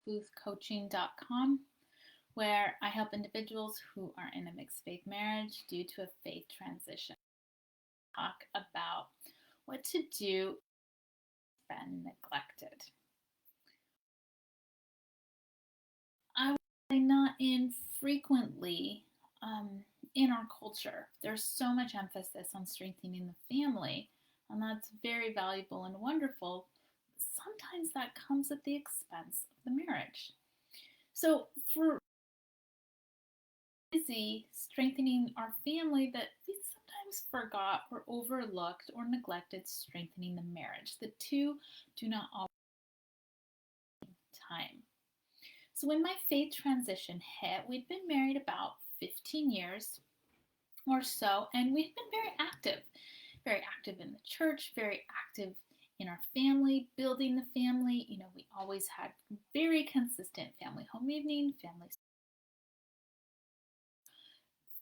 boothcoaching.com, where I help individuals who are in a mixed faith marriage due to a faith transition. Talk about what to do if been neglected. I would say not infrequently in our culture. There's so much emphasis on strengthening the family, and that's very valuable and wonderful. Sometimes that comes at the expense of the marriage. So for busy strengthening our family that we sometimes forgot or overlooked or neglected strengthening the marriage. The two do not always time. So when my faith transition hit, we'd been married about 15 years or so, and we've been very active in the church, very active in our family, building the family. We always had very consistent family home evening, family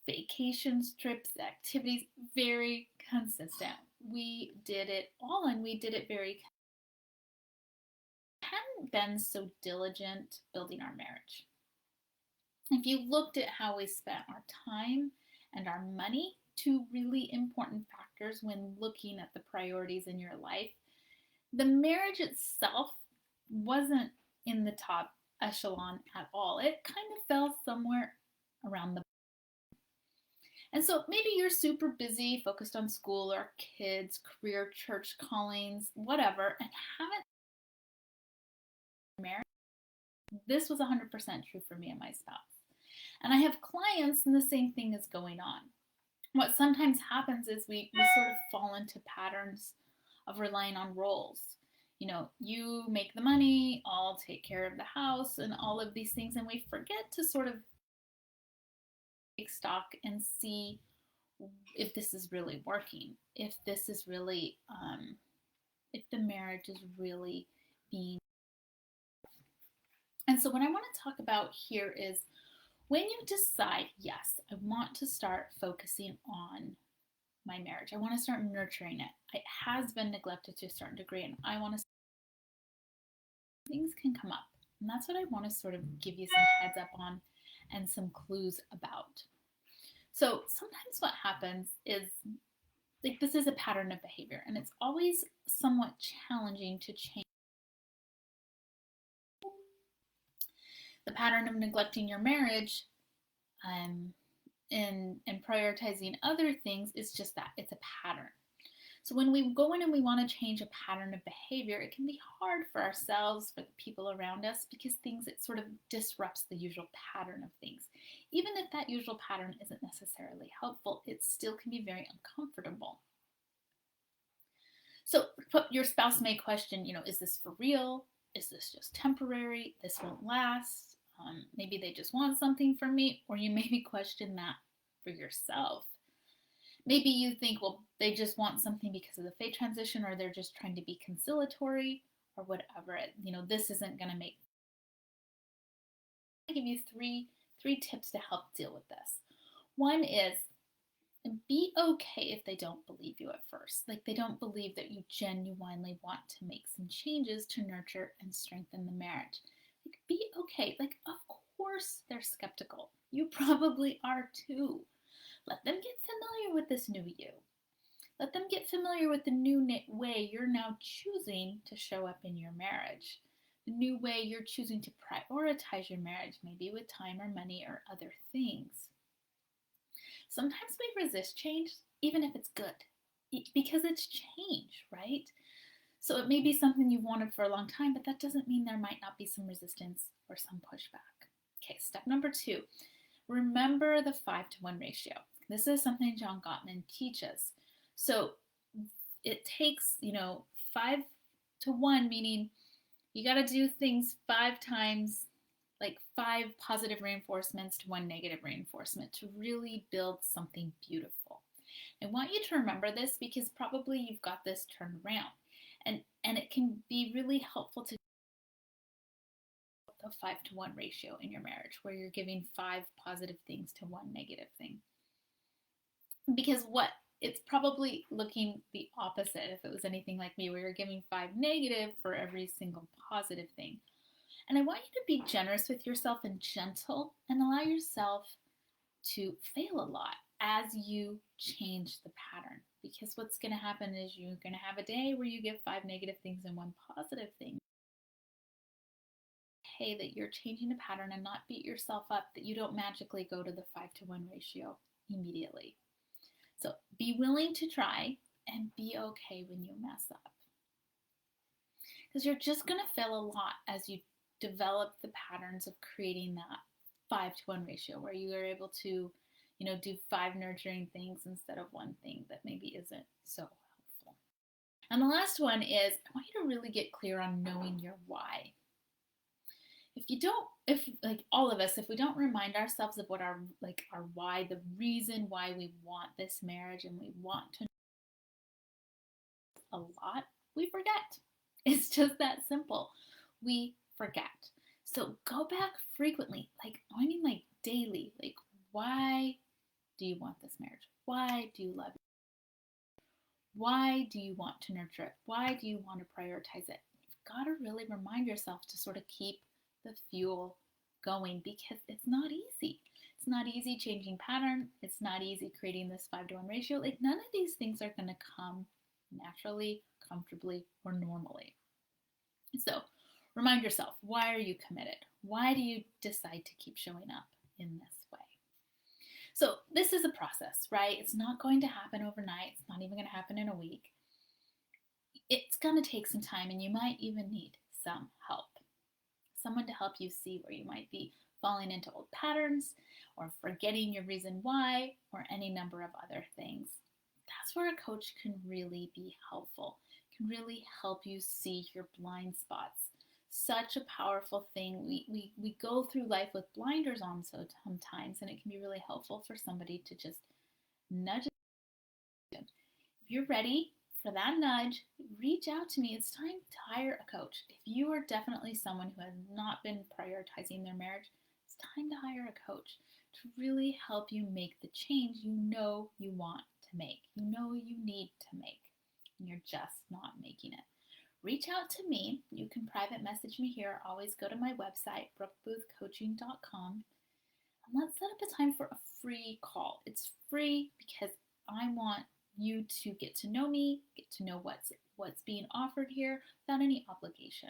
vacations, trips, activities, very consistent. We did it all, and we did it very. Hadn't been so diligent building our marriage. If you looked at how we spent our time and our money, two really important factors when looking at the priorities in your life, the marriage itself wasn't in the top echelon at all. It kind of fell somewhere around the. And so maybe you're super busy, focused on school or kids, career, church callings, whatever, and haven't married. This was 100% true for me and my spouse. And I have clients, and the same thing is going on. What sometimes happens is we sort of fall into patterns of relying on roles. You make the money, I'll take care of the house, and all of these things, and we forget to sort of take stock and see if this is really working, if this is really, if the marriage is really being. And so what I want to talk about here is when you decide, yes, I want to start focusing on my marriage, I want to start nurturing it. It has been neglected to a certain degree, and I want to. Things can come up, and that's what I want to sort of give you some heads up on and some clues about. So sometimes what happens is, like, this is a pattern of behavior, and it's always somewhat challenging to change. The pattern of neglecting your marriage and prioritizing other things is just that. It's a pattern. So when we go in and we want to change a pattern of behavior, it can be hard for ourselves, for the people around us, because it sort of disrupts the usual pattern of things. Even if that usual pattern isn't necessarily helpful, it still can be very uncomfortable. So your spouse may question, is this for real? Is this just temporary? This won't last. Maybe they just want something from me, or you maybe question that for yourself. Maybe you think, well, they just want something because of the faith transition, or they're just trying to be conciliatory, or whatever. This isn't going to make. I give you three tips to help deal with this. One is, be okay if they don't believe you at first. Like, they don't believe that you genuinely want to make some changes to nurture and strengthen the marriage. Like, be okay. Like, of course they're skeptical. You probably are too. Let them get familiar with this new you. Let them get familiar with the new way you're now choosing to show up in your marriage. The new way you're choosing to prioritize your marriage, maybe with time or money or other things. Sometimes we resist change, even if it's good, because it's change, right? So it may be something you've wanted for a long time, but that doesn't mean there might not be some resistance or some pushback. Okay, step number 2, remember the 5-to-1 ratio. This is something John Gottman teaches. So it takes, 5-to-1, meaning you got to do things 5 times, like 5 positive reinforcements to 1 negative reinforcement to really build something beautiful. I want you to remember this because probably you've got this turned around. And it can be really helpful to a 5-to-1 ratio in your marriage where you're giving 5 positive things to 1 negative thing. Because it's probably looking the opposite if it was anything like me, where you're giving 5 negative for every single positive thing. And I want you to be generous with yourself and gentle and allow yourself to fail a lot as you change the pattern. Because what's going to happen is you're going to have a day where you get 5 negative things and 1 positive thing. Okay, that you're changing the pattern and not beat yourself up that you don't magically go to the 5-to-1 ratio immediately. So be willing to try and be okay when you mess up. Because you're just going to fail a lot as you develop the patterns of creating that 5-to-1 ratio where you are able to, do 5 nurturing things instead of 1 thing that maybe isn't so helpful. And the last one is I want you to really get clear on knowing your why. If like all of us, if we don't remind ourselves of what our why, the reason why we want this marriage and we want to a lot, we forget. It's just that simple. We forget. So go back frequently, like daily. Like, why do you want this marriage? Why do you love it? Why do you want to nurture it? Why do you want to prioritize it? You've got to really remind yourself to sort of keep the fuel going because it's not easy. It's not easy changing pattern. It's not easy creating this 5-to-1 ratio. Like, none of these things are going to come naturally, comfortably, or normally. So remind yourself, why are you committed? Why do you decide to keep showing up in this way? So this is a process, right? It's not going to happen overnight. It's not even going to happen in a week. It's going to take some time, and you might even need some help. Someone to help you see where you might be falling into old patterns or forgetting your reason why or any number of other things. That's where a coach can really be helpful, can really help you see your blind spots. Such a powerful thing. We go through life with blinders on sometimes, and it can be really helpful for somebody to just nudge. If you're ready for that nudge, reach out to me. It's time to hire a coach. If you are definitely someone who has not been prioritizing their marriage, it's time to hire a coach to really help you make the change you know you want to make, you know you need to make, and you're just not making it. Reach out to me. You can private message me here. Always go to my website, brookeboothcoaching.com, and let's set up a time for a free call. It's free because I want you to get to know me, get to know what's being offered here without any obligation.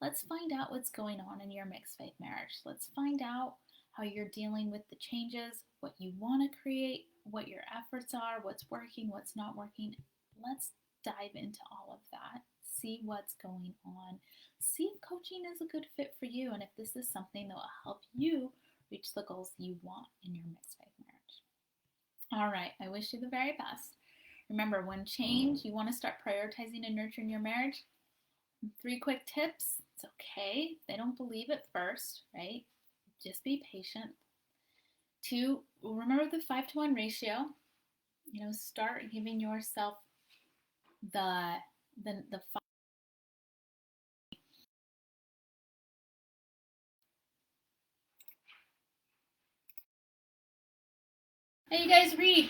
Let's find out what's going on in your mixed faith marriage. Let's find out how you're dealing with the changes, what you want to create, what your efforts are, what's working, what's not working. Let's dive into all of that. See what's going on. See if coaching is a good fit for you and if this is something that will help you reach the goals you want in your mixed faith marriage. All right, I wish you the very best. Remember, when change, you want to start prioritizing and nurturing your marriage. 3 quick tips. It's okay if they don't believe it first, right? Just be patient. 2, remember the 5-to-1 ratio. Start giving yourself the 5. Hey, you guys read.